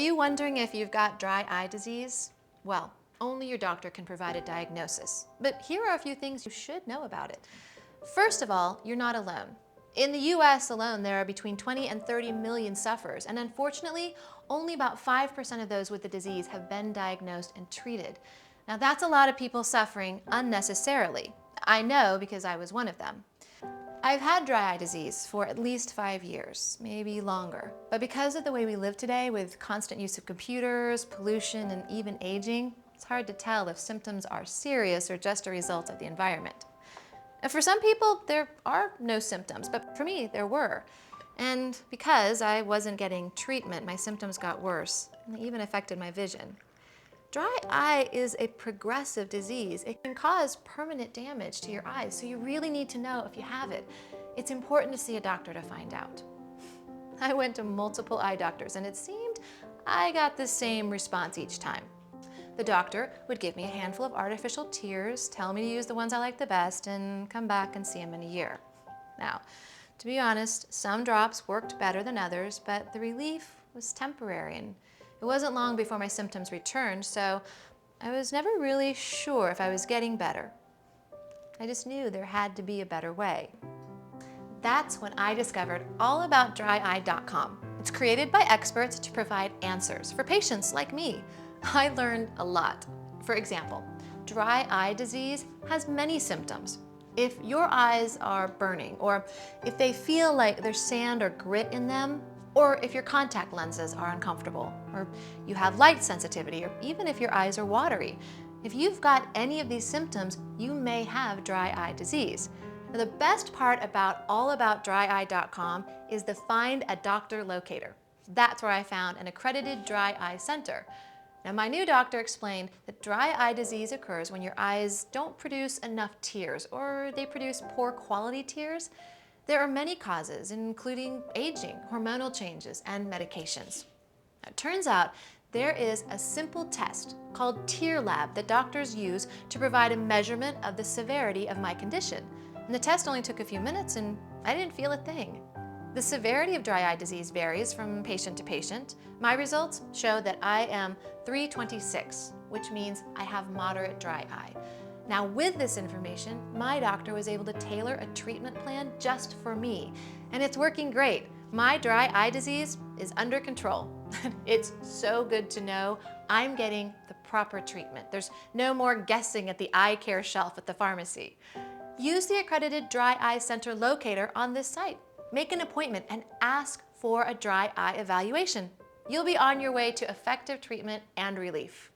you wondering if you've got dry eye disease? Well, only your doctor can provide a diagnosis. But here are a few things you should know about it. First of all, you're not alone. In the US alone, there are between 20 and 30 million sufferers, and unfortunately, only about 5% of those with the disease have been diagnosed and treated. Now, that's a lot of people suffering unnecessarily. I know because I was one of them. I've had dry eye disease for at least 5 years, maybe longer. But because of the way we live today with constant use of computers, pollution, and even aging, it's hard to tell if symptoms are serious or just a result of the environment. And for some people, there are no symptoms, but for me, there were. And because I wasn't getting treatment, my symptoms got worse, and they even affected my vision. Dry eye is a progressive disease. It can cause permanent damage to your eyes, so you really need to know if you have it. It's important to see a doctor to find out. I went to multiple eye doctors, and it seemed I got the same response each time. The doctor would give me a handful of artificial tears, tell me to use the ones I like the best, and come back and see him in a year. Now, to be honest, some drops worked better than others, but the relief was temporary, and it wasn't long before my symptoms returned, so I was never really sure if I was getting better. I just knew there had to be a better way. That's when I discovered allaboutdryeye.com. It's created by experts to provide answers for patients like me. I learned a lot. For example, dry eye disease has many symptoms. If your eyes are burning, or if they feel like there's sand or grit in them, or if your contact lenses are uncomfortable, or you have light sensitivity, or even if your eyes are watery. If you've got any of these symptoms, you may have dry eye disease. Now, the best part about allaboutdryeye.com is the Find a Doctor locator. That's where I found an accredited dry eye center. Now, my new doctor explained that dry eye disease occurs when your eyes don't produce enough tears, or they produce poor quality tears. There are many causes, including aging, hormonal changes, and medications. Now, it turns out there is a simple test called TearLab that doctors use to provide a measurement of the severity of my condition. And the test only took a few minutes, and I didn't feel a thing. The severity of dry eye disease varies from patient to patient. My results show that I am 326, which means I have moderate dry eye. Now, with this information, my doctor was able to tailor a treatment plan just for me, and it's working great. My dry eye disease is under control. It's so good to know I'm getting the proper treatment. There's no more guessing at the eye care shelf at the pharmacy. Use the accredited Dry Eye Center locator on this site. Make an appointment and ask for a dry eye evaluation. You'll be on your way to effective treatment and relief.